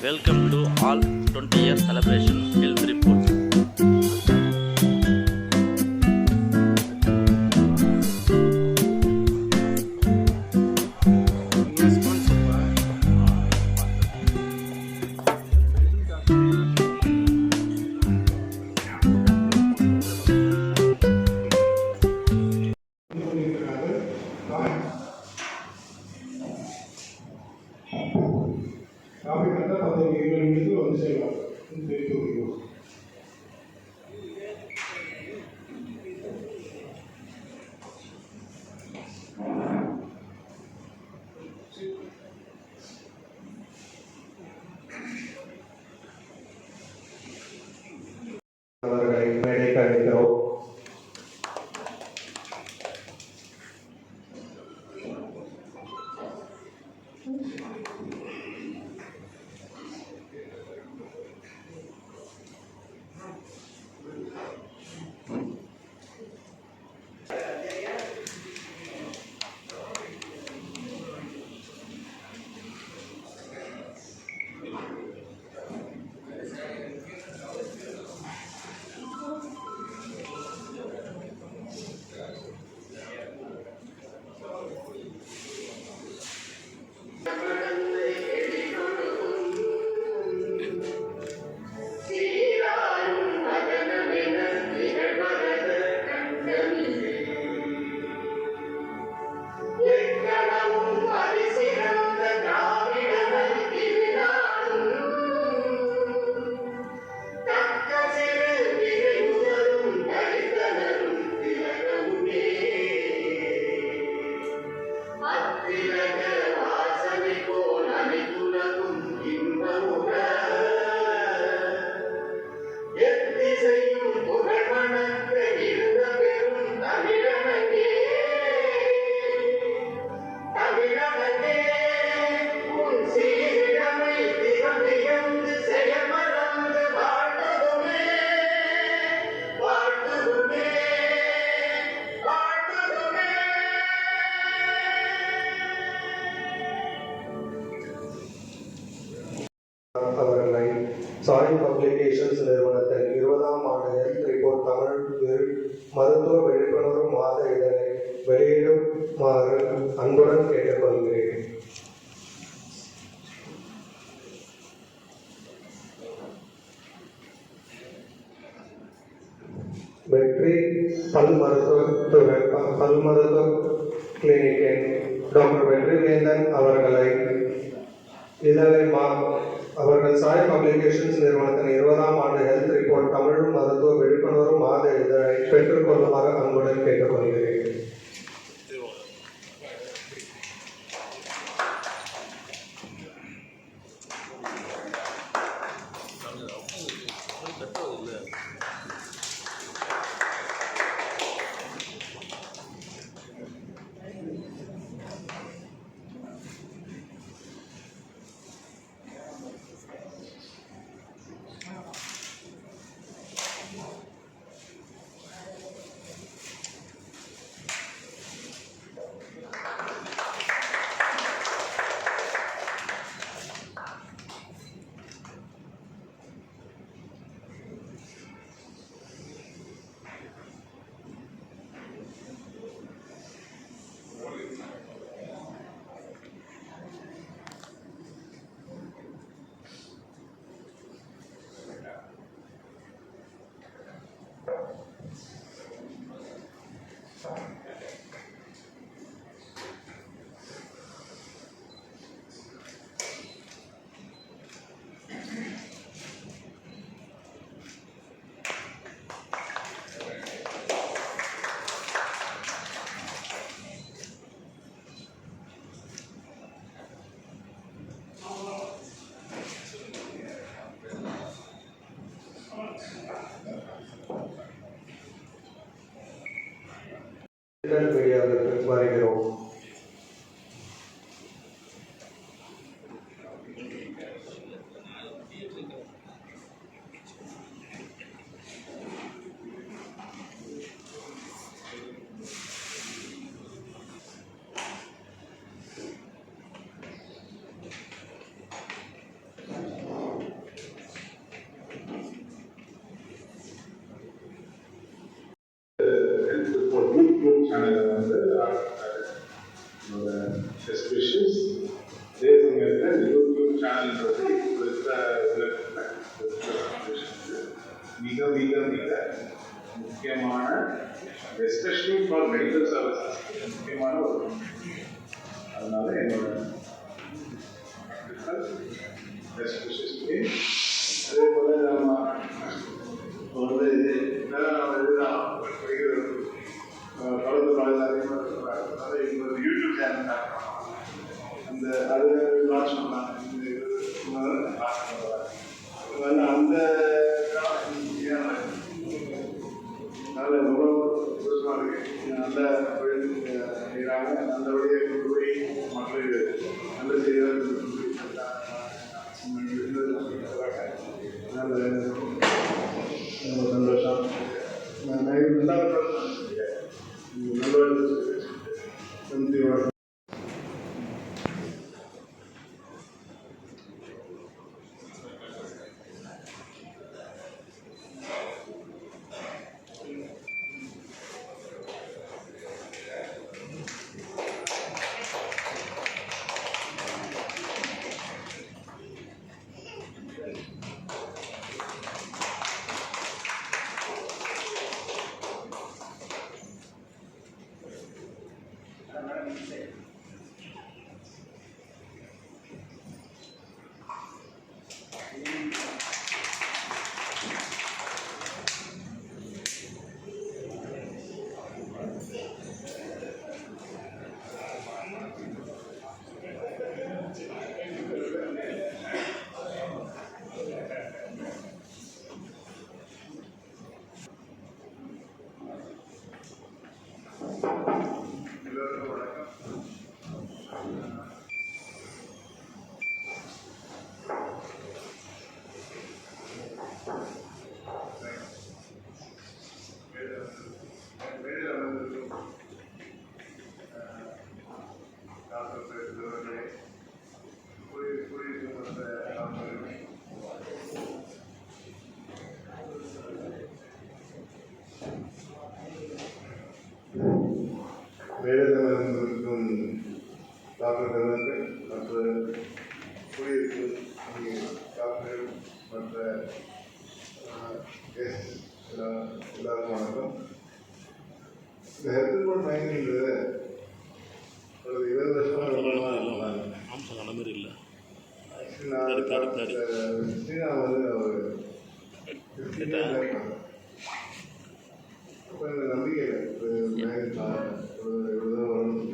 Welcome to all 20-year celebration health report. அவர்களை மேடைக்கு அழைக்கிறோம். அவர்களை சாய் பப்ளிகேஷன்ஸ் நிறுவனத்தின் 20ஆம் ஆண்டு ஹெல்த் ரிப்போர்ட் தமிழ் மருத்துவ விழிப்புணர்வு மாத இதழை வெளியிடுமாறு அன்புடன் கேட்டுக்கொள்கிறேன். வெற்றி பல் மருத்துவ கிளினிக்கின் டாக்டர் வெற்றிவேந்தன் அவர்களை இதழை அவர்கள் சாய் பப்ளிகேஷன்ஸ் நிறுவனத்தின் 20ஆம் ஆண்டு ஹெல்த் ரிப்போர்ட் தமிழ் மருத்துவ விழிப்புணர்வு மாத இதழை பெற்றுக்கொள்ளுமாறு அன்புடன் கேட்டுக்கொள்கிறேன். மீடியாவிற்கு வருகிறோம். மிக மிக மிக முக்கியமான, எஸ்பெஷலி ஃபார் மெடிக்கல் சர்வீசஸ் முக்கியமான ஒரு, அதனால என்னோட பெஸ்ட் விஷஸ். அதே போல நம்ம வந்து இதுதான் கலந்து அதிகமாக இருக்கிறாங்க. எங்களோட யூடியூப் சேனல் அந்த அது லான்ச் பண்ணாங்க. அந்த நல்ல ரொம்ப சந்தோஷமாக இருக்கு. நல்ல தொழில் செய்கிறாங்க. நல்லபடியாக கொண்டு போய் மக்களுக்கு நல்ல செய்கிறாங்க. நல்ல சந்தோஷம். நல்லா நல்ல நன்றி. வேடதவர்களுக்கும் டாக்டர்கள் மற்ற குடியிருக்கும் டாக்டர்கள் மற்ற எல்லாருக்கும் வணக்கம். இந்த ஹெல்த் போர்ட் மைனிங்கிறது ஒரு 20 வருஷமாக ஸ்ரீனா வந்து ஒரு அப்போ எனக்கு நம்பிக்கை மேரேஜ் இவ்வளோதான் வரணும்.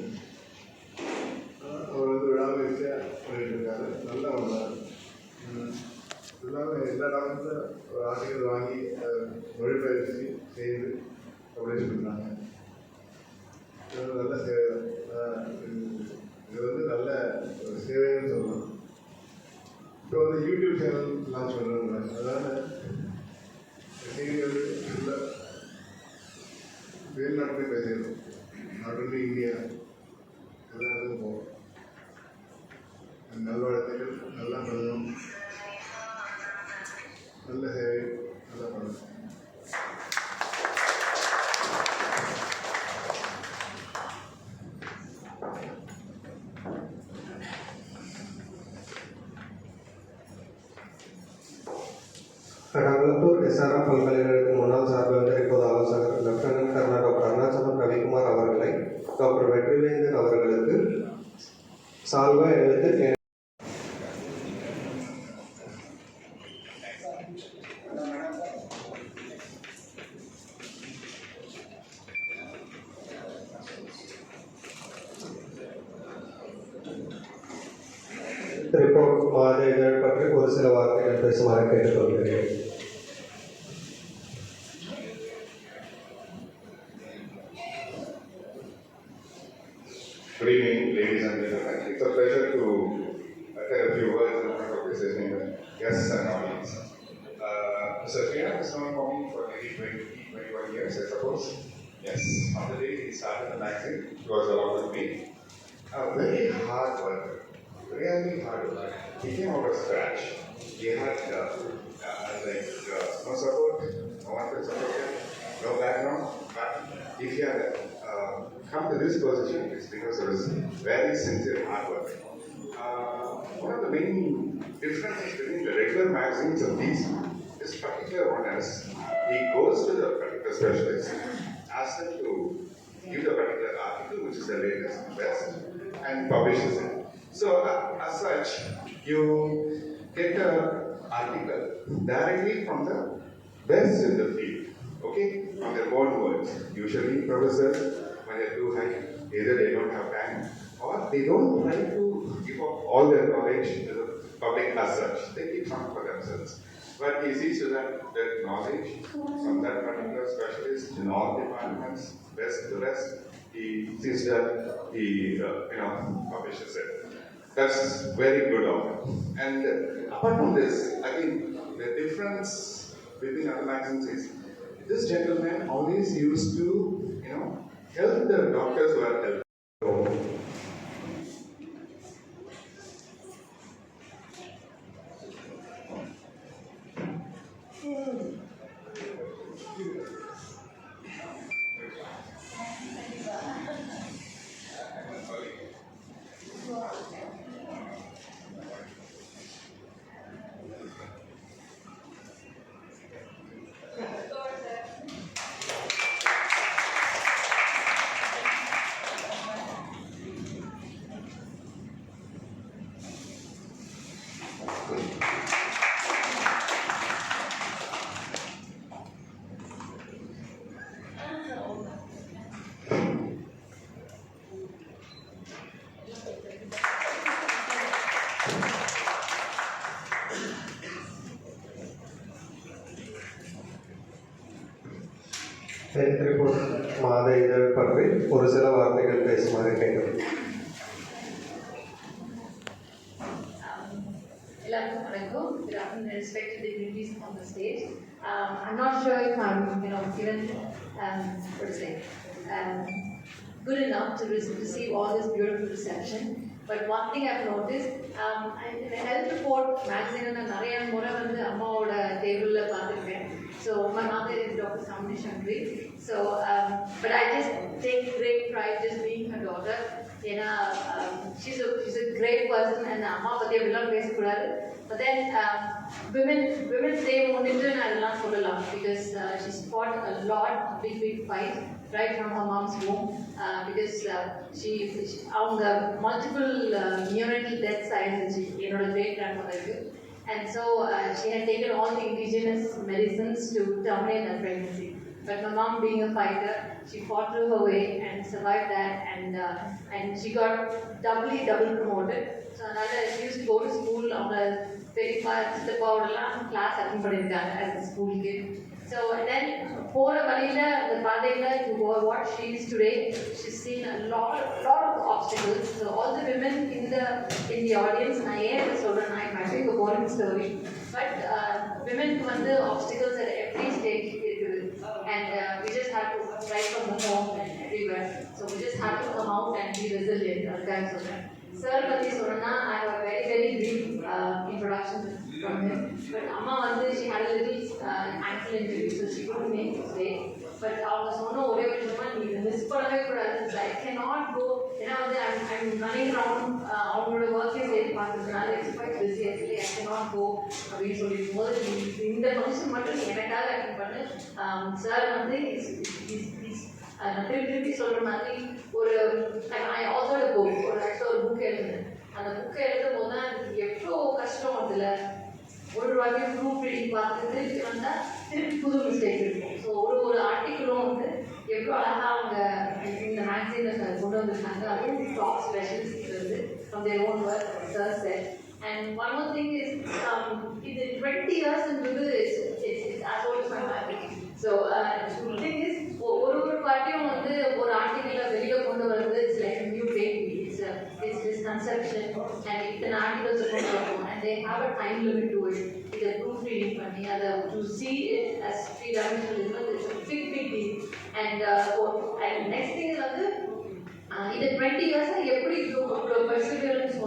அவர் வந்து விடாமுயற்சியாக பண்ணிட்டு இருக்காரு. நல்லா வந்தார். எல்லாமே எல்லா டாக்டரும் ஒரு ஆர்டிக்கல் வாங்கி மொழிபெயர்ச்சி செய்து பப்ளிஷ் பண்ணுறாங்க. இது வந்து நல்ல சேவை தான். இது வந்து நல்ல ஒரு சேவைன்னு சொல்லலாம். இப்போ வந்து யூடியூப் சேனல் லான்ச் பண்ணுறாங்க. அதனால் செய்திகள் இல்லை வெளிநாட்டிலே பேசிடணும். நாட் ஒன்லி இந்தியா, எல்லா இடத்துக்கும் போகும். நல்வாழ்த்துக்கள். நல்லா பண்ணணும். நல்ல சேவை நல்லா பண்ணணும். கடம்பத்தூர் எஸ்ஆர்எம் பல்கலைக்கழகத்தின் முன்னாள் சார்பு இப்போது ஆலோசகர் lieutenant colonel doctor Arunachalam Ravikumar அவர்களை டாக்டர் வெற்றிவேந்தன் அவர்களுக்கு சால்வா எழுத்து ரிப்போர்ட் மாதிரிகள் பற்றி ஒரு சில வார்த்தைகள் பேசுமாறு கேட்டுக்கொள்கிறேன். Good evening, ladies and gentlemen. It's a pleasure to utter a few words in front of this evening guests and audience. Mr. Srinath is known for me for nearly 21 years, I suppose. Yes, on the day he started the magazine, he was along with me. A very hard worker, really hard worker. He came out of scratch. He had no support, no one could support him, no background. But if he had come to this position, it's because of his very sincere hard work. One of the main differences between the regular magazines of these this particular one is, he goes to the particular specialist, asks them to give the particular article which is the latest, best, and publishes it. So as such, you get the article directly from the best in the field, okay, from their own words. Usually professors, when they do high, either they don't have time or they don't try to give up all their knowledge to the public as such. They keep some for themselves. But he sees to that knowledge from that particular specialist in all departments, best to the rest, he sees that he publishes it. That's very good of him. And apart from this, I think the difference between other magazines is this gentleman always used to, help the doctors who are helping. Health report மாத இதழ் பற்றி ஒரு சில வார்த்தைகள் பேசுமாறு கேட்கிறேன். Good afternoon, respected dignitaries on the stage. I'm not sure if I'm, given, what to say, good enough to receive all this beautiful reception. But one thing I've noticed, in the health report magazine, நிறைய முறை வந்து அம்மாவோட டேபிள்ல பார்த்துருக்கேன். So my mother is Dr. Samini Shankari. So, but I just take great pride just being her daughter. She's a great person, and அம்மா பத்தி அப்படிலாம் பேசக்கூடாது. But then Women's Day முன்னிட்டு நான் இதெல்லாம் சொல்லலாம் because she's fought a lot, big fight right from her mom's womb because she அவங்க multiple neonatal deaths ஆயிருந்துச்சு என்னோட great grandmother. And so she had taken all the indigenous medicines to terminate her pregnancy. But my mom, being a fighter, she fought through her way and survived that, and she got double promoted. So she used to go to school on the பெரியப்பா சித்தப்பாவோடலாம் class attend பண்ணியிருக்காங்க as a school kid. So then போகிற வழியில் அந்த பாதையில் to what she is today, she's seen a lot of obstacles. So all the women in the audience, நான் ஏன் சொல்கிறேன், நான் actually a boring story, but womenக்கு வந்து obstacles at every stage இருக்குது, and we just have to try from the home and everywhere. So we just have to come out and be resilient. அதுக்காக சொல்கிறேன். Sir பற்றி சொல்லணும்னா I have a very brief introduction from him. But Amma வந்து she had a little ankle injury, so she couldn't make it today. But அவங்க சொன்ன ஒரே விஷயமா நீ மிஸ் பண்ணவே கூடாது. I cannot go. ஏன்னா வந்து I'm running around அவங்களோட ஒர்க்கே செய்து பார்த்துருக்கனால it's quite busy actually. I cannot go அப்படின்னு சொல்லியிருக்கும் போது இந்த ஃபங்க்ஷன் மட்டும் நீ எனக்காக அட்டெண்ட் பண்ணு. சார் வந்து நான் திருப்பி சொல்கிற மாதிரி ஒரு I also had a book, ஒரு புக் எழுதுனேன். அந்த புக்கை எழுதும் போது தான் எவ்வளோ கஷ்டம் அதில் ஒரு வாட்டி ப்ரூஃப் ரீடிங் பார்த்து திருப்பி வந்தால் திருப்பி புது மிஸ்டேக் இருக்கும். ஸோ ஒரு ஆர்டிக்கிளும் வந்து எவ்வளோ அழகாக அவங்க இந்த மேக்சினில் கொண்டு வந்திருக்காங்க. அதுவும் டாப் ஸ்பெஷலிஸ்ட் வந்து from their own work, sir said. And one more thing is, இது 20 years into it's as old as my family. So the thing is, ஒரு வாட்டியும் வந்து ஒரு ஆர்டிக்கிளை வெளியில் கொண்டு வருது it's like a new baby. It's misconception, and இத்தனை articles கொண்டு வரணும், and they have a time limit to it. இதை ப்ரூஃப் ரீடிங் பண்ணி அதை to see it as three-dimensional is a big deal. And next thing is வந்து இது 20 years எப்படி இவ்வளோ perseverance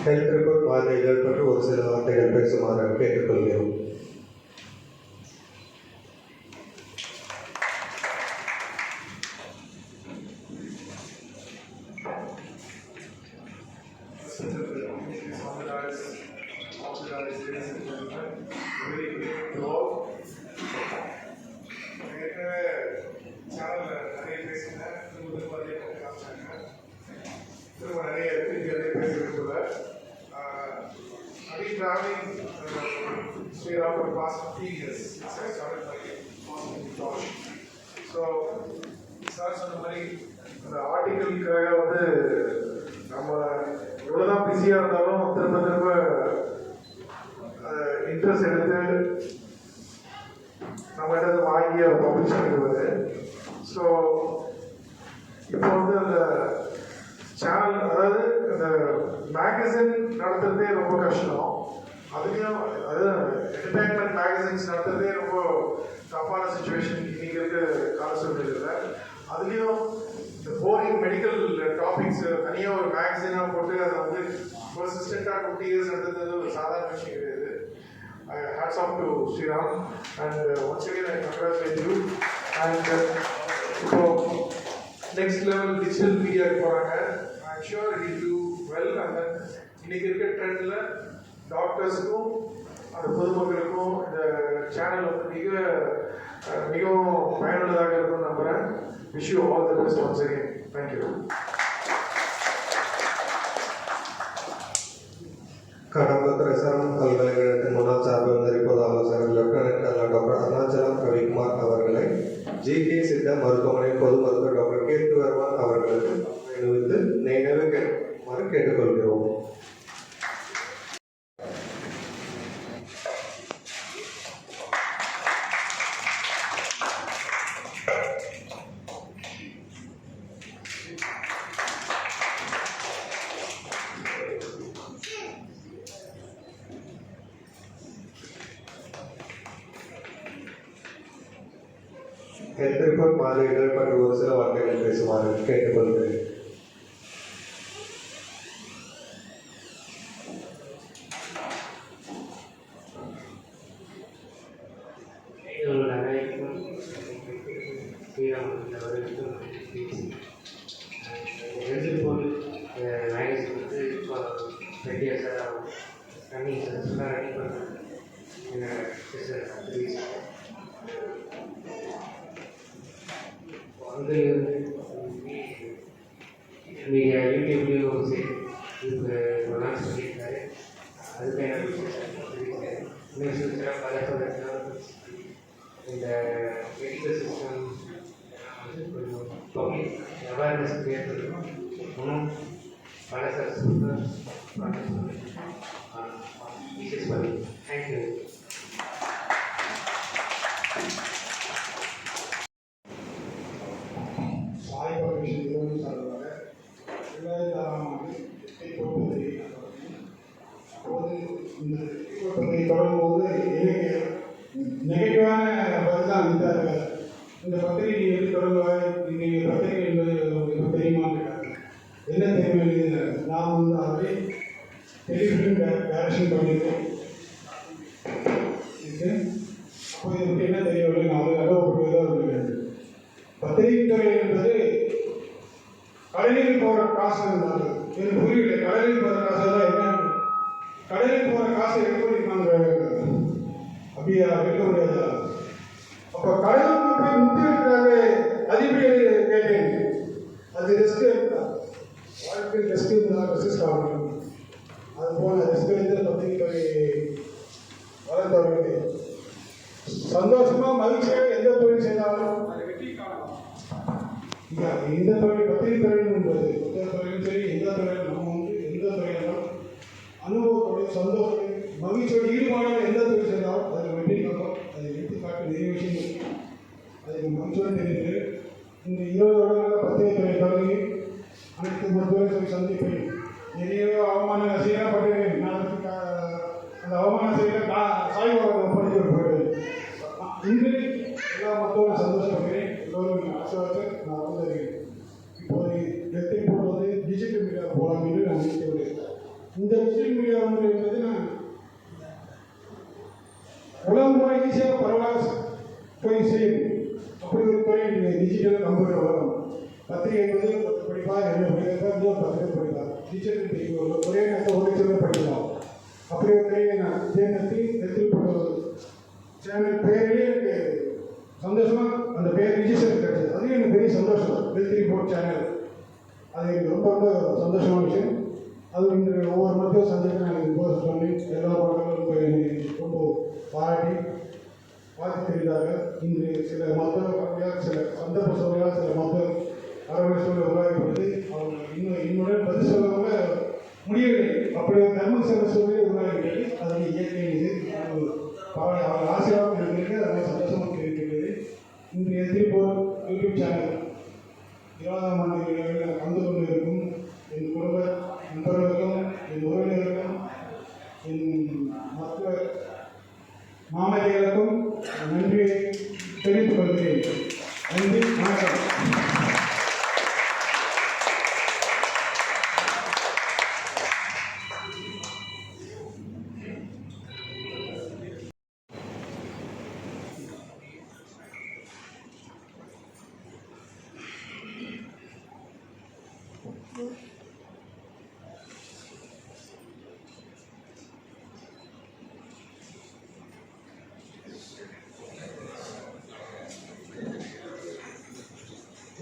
ஹெல்த் ரிப்போர்ட் மாதிரிகள் பற்றி ஒரு சில வார்த்தைகள் பேசுமாறு கேட்டுக்கொள்கிறோம். I've been traveling straight out for the past 15 years. So I started my Muslim Tosh. So, sir சொன்ன மாதிரி அந்த ஆர்டிக்கலுக்காக வந்து நம்ம எவ்வளோதான் பிஸியாக இருந்தாலும் திரும்ப திரும்ப இன்ட்ரெஸ்ட் எடுத்து நம்ம இடத்துல வாங்கி அதை பப்ளிஷ் பண்ணிடுவாரு. ஸோ இப்போ வந்து அந்த சேனல், அதாவது அந்த மேகசின் நடத்துறதே ரொம்ப கஷ்டம். அதுலேயும் அதாவது என்டர்டைன்மெண்ட் மேகசின்ஸ் நடத்துறதே ரொம்ப டஃப்பான சுச்சுவேஷன் இன்னைக்கு இருக்க கால சூழ்நிலையில். அதுலேயும் இந்த போரிங் மெடிக்கல் டாபிக்ஸ் தனியாக ஒரு மேகசினாக போட்டு அதை வந்து பர்சிஸ்டண்ட்டாக 20 இயர்ஸ் நடத்துறது ஒரு சாதாரண விஷயம் கிடையாது. Hats off to Sriram, and once again I congratulate you. And so next level digital media போறாங்க. I'm sure it will do well. And then இன்னைக்கு இருக்க ட்ரெண்ட்ல டாக்டர்ஸுக்கும் அந்த பொதுமக்களுக்கும் இந்த சேனல் வந்து மிகவும் பயனுள்ளதாக இருக்கும்னு நம்புறேன். Wish you all the best once again. Thank you. Kadambur பிரசாரம் பல்கலைக்கழகத்தின் முன்னாள் சார்பு இப்போது ஆலோசகர் lieutenant colonel doctor Arunachalam Ravikumar அவர்களை ஜிகே சித்தா மருத்துவமனை பொது மருத்துவர் டாக்டர் கீர்த்திவர்மன் அவர்களுக்கு நினைவித்து நினைவு கேட்குமாறு கேட்டுக்கொள்கிறோம். ஹெல்த் ரிப்போர்ட் மாதிரிகள் பற்றி ஒரு சில வார்த்தைகள் பேசுமாறு கேட்டுக்கொள்கிறேன். ஹெல்த் ரிப்போர்ட் மேகசின் வந்து இப்போ 20 இயர்ஸாக ரன்னிங் சக்ஸஸ்ஃபுல்லாக ரன்னிங் பண்ணுறேன். வந்து மீடியா யூடியூப்லேயும் சரி இப்போ லான்ச் பண்ணியிருக்காரு. அதுக்கு இன்னும் ஃபியூச்சராக பல இந்த மெடிக்கல் சிஸ்டம் வந்து கொஞ்சம் பப்ளிக் அவேர்னஸ் கிரியேட் பண்ணணும். இன்னும் பல சக்ஸஸ்ஃபுல்லாக பண்ணி தேங்க்யூ. சாய் பப்ளிஷன் நிறுவனம் சார்பாக 2006ஆம் ஆண்டு பத்திரிகை அப்போது இந்த பத்திரிகை தொடங்கும்போது எனக்கு நெகட்டிவான பதில் தான் அளித்தார்கள். இந்த பத்திரிகை எப்படி தொடங்குவார், நீங்கள் பத்திரிகை என்பது உங்களுக்கு தெரியுமான்னு கேட்டாங்க. என்ன தெரியுமா, நான் வந்து அவரை டெலிஃபிலிம் டைரக்ஷன் பண்ணியிருக்கேன். அப்போ இதுக்கு என்ன தெரியவில்லை, நான் அது அனுபவப்பட்டுதான் இருக்கிறேன். பத்திரிகை துறை என்பது கடலில் போகிற காசு இருந்தாங்க. எனக்கு புரியவில்லை, கடலில் போகிற காசு தான் என்ன, கடலில் போகிற காசு எப்படி நாங்கள் அப்படியா வைக்க முடியாதா? அப்போ கடலுக்கு போய் முத்தி இருக்கிறாங்க அதிபதியை கேட்டேன். அது ரிஸ்க் இருக்கா, வாழ்க்கை ரிஸ்க் இருந்தால் ரிஸ்க் ஆகணும். அதுபோல் ரிஸ்க் எடுத்து பத்திரிகை துறை வளர்த்தவர்களே சந்தோஷமாக மகிழ்ச்சியாக எந்த தொழில் செய்தாலும் அது வெற்றி காணலாம். இந்த தொழில் பத்திரிகை தொழில் என்பது எந்த தொழிலும் சரி, எந்த தொழிலும் நம்ம வந்து எந்த தொழிலும் அனுபவத்தோடு சந்தோஷத்தோடு மகிழ்ச்சியோடு ஈடுபாடாக எந்த தொழில் செய்தாலும் அதில் வெற்றி காணும். அதை எடுத்துக்காட்டு நிறைய விஷயங்கள் அதுக்கு மகிழ்ச்சியோடு தெரிந்து இந்த 20 வருடங்களில் பத்திரிகை துறை தொடங்கி அனைத்து மருத்துவரை சந்திப்பேன். நிறைய அவமானங்கள் செய்யப்பட்டேன். நான் அந்த அவமானம் செய்ய சாய்பாபா ஒப்படைத்து போயிட்டேன். இன்று எல்லா மக்களும் சந்தோஷப்படுகிறேன். எல்லோரும் ஆசீர்வாதத்தை நான் வந்து இப்போது வெற்றி போடுவது டிஜிட்டல் மீடியா போகலாம் என்று நான் நினைத்து கொண்டிருக்கிறேன். இந்த டிஜிட்டல் மீடியா வந்து பார்த்தீங்கன்னா உலகம் பூரா ஈஸியாக பரவலாக போய் செய்யும். அப்படி ஒரு துறை டிஜிட்டல் கம்ப்யூட்டர் உலகம். பத்திரிகை என்பது 10 படிப்பார், 2 படிப்பார், 10 பேர் படிப்பார். டிஜிட்டல் ஒரே நேரத்தில் 1 லட்சம் பேர் படிக்கலாம். அப்படி ஒரு துறையை நான் தேர்ந்தெடுத்து எடுத்துட்டு ஒரு சேனல் பேரிலே எனக்கு சந்தோஷமாக அந்த பேர் ரிஜிஸ்டர் கிடைச்சது. அதுவும் எனக்கு பெரிய சந்தோஷம். ஹெல்த் ரிப்போர்ட் சேனல் அது எனக்கு ரொம்ப ரொம்ப சந்தோஷமான விஷயம். அது இன்று ஒவ்வொரு மருத்துவ சந்திப்பு எனக்கு போஸ்ட் பண்ணி எல்லா மக்களும் ரொம்ப பாராட்டி வாழ்த்து தெரிந்தார்கள். இன்று சில மருத்துவ கல்வியாக சில சந்தர்ப்ப சூழலாக சில மருத்துவ அரவணை சூழல் உருவாக்கப்பட்டு அவங்க இன்னுடன் பதில் சொல்லவங்க முடியவில்லை. அப்படி ஒரு தர்ம சில சூழலை உருவாகிவிட்டது. அது இயற்கை இது அவங்க ஆசீர்வாதம் இருக்கிறது. அதனால் சந்தோஷமாக இருக்கிறது. இன்றைய திருப்பூர் யூடியூப் சேனல் 20ஆம் ஆண்டு விழாவில் கலந்து கொண்டு இருக்கும் என் குடும்ப நண்பர்களுக்கும் என் உறவினர்களுக்கும் என் மருத்துவ மாமல்லிகளுக்கும் நன்றியை தெரிவித்துக் கொள்கிறேன். நன்றி, வணக்கம்.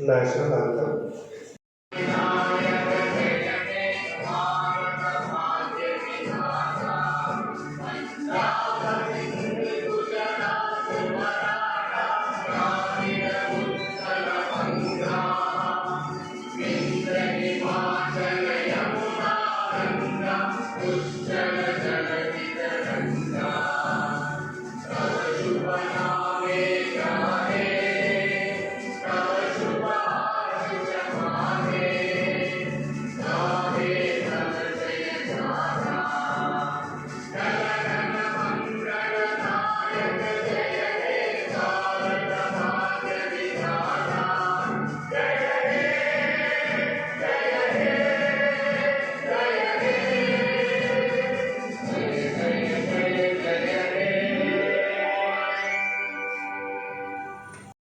National anthem.